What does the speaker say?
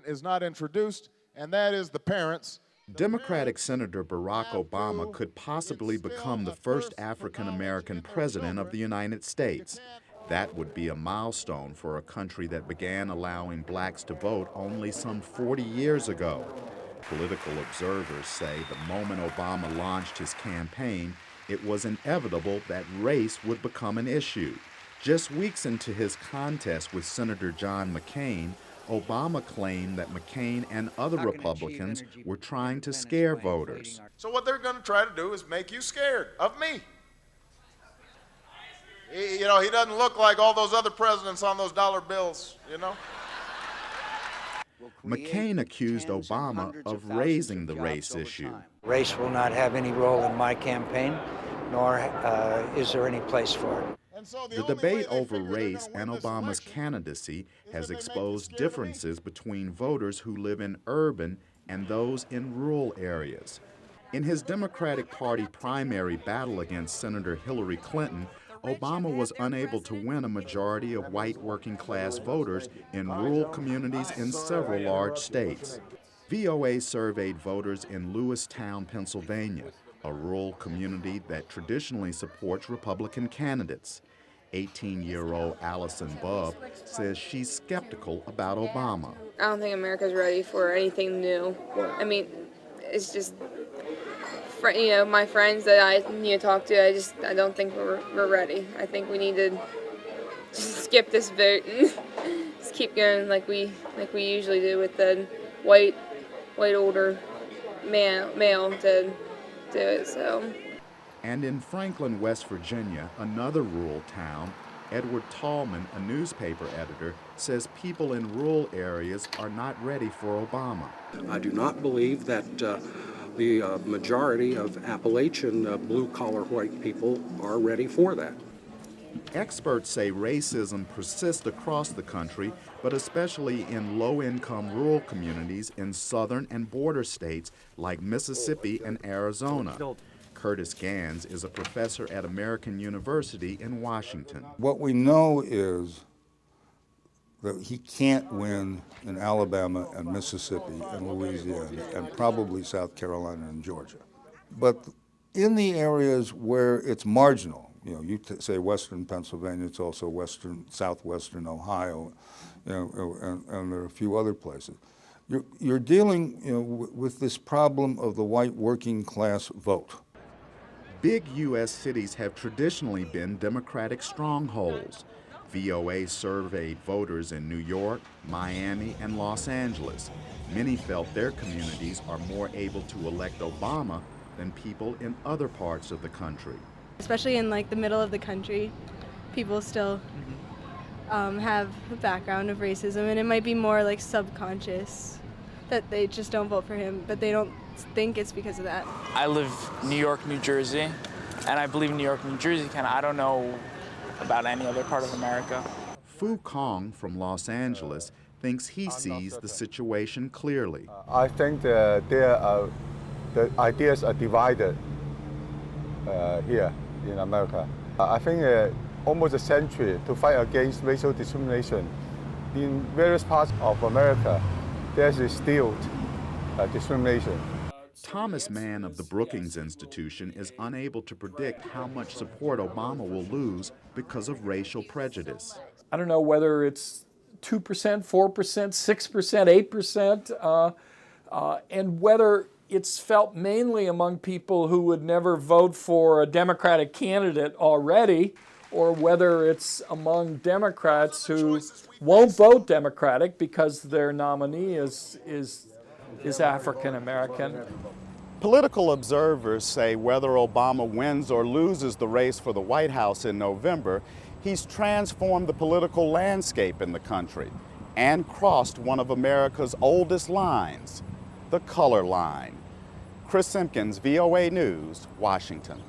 is not introduced, and that is the parents. Democratic Senator Barack Obama could possibly become the first African-American president of the United States. That would be a milestone for a country that began allowing blacks to vote only some 40 years ago. Political observers say the moment Obama launched his campaign, it was inevitable that race would become an issue. Just weeks into his contest with Senator John McCain, Obama claimed that McCain and other Republicans were trying to scare voters. So what they're going to try to do is make you scared of me. He doesn't look like all those other presidents on those dollar bills, McCain accused Obama of raising the race issue. Race will not have any role in my campaign, nor is there any place for it. The debate over race and Obama's candidacy has exposed differences between voters who live in urban and those in rural areas. In his Democratic Party primary battle against Senator Hillary Clinton, Obama was unable to win a majority of white working-class voters in rural communities in several large states. VOA surveyed voters in Lewistown, Pennsylvania, a rural community that traditionally supports Republican candidates. 18-year-old Allison Bubb says she's skeptical about Obama. I don't think America's ready for anything new. I mean, it's just, my friends that I talk to, I don't think we're ready. I think we need to just skip this vote and just keep going like we usually do with the white older male to do it. So. And in Franklin, West Virginia, another rural town, Edward Tallman, a newspaper editor, says people in rural areas are not ready for Obama. I do not believe that the majority of Appalachian blue-collar white people are ready for that. Experts say racism persists across the country, but especially in low-income rural communities in southern and border states like Mississippi and Arizona. Curtis Gans is a professor at American University in Washington. What we know is that he can't win in Alabama and Mississippi and Louisiana and probably South Carolina and Georgia. But in the areas where it's marginal, you say western Pennsylvania, it's also southwestern Ohio, and there are a few other places. You're dealing with this problem of the white working class vote. Big U.S. cities have traditionally been Democratic strongholds. VOA surveyed voters in New York, Miami, and Los Angeles. Many felt their communities are more able to elect Obama than people in other parts of the country. Especially in the middle of the country, people still have a background of racism, and it might be more subconscious that they just don't vote for him, but they don't think it's because of that. I live New York, New Jersey, and I believe New York, New Jersey I don't know about any other part of America. Fu Kong from Los Angeles thinks he sees the situation clearly. I think the ideas are divided here in America. I think almost a century to fight against racial discrimination. In various parts of America, there is still discrimination. Thomas Mann of the Brookings Institution is unable to predict how much support Obama will lose because of racial prejudice. I don't know whether it's 2%, 4%, 6%, 8%, and whether it's felt mainly among people who would never vote for a Democratic candidate already, or whether it's among Democrats who won't vote Democratic because their nominee is African American. Political observers say whether Obama wins or loses the race for the White House in November, he's transformed the political landscape in the country and crossed one of America's oldest lines, the color line. Chris Simkins, VOA News, Washington.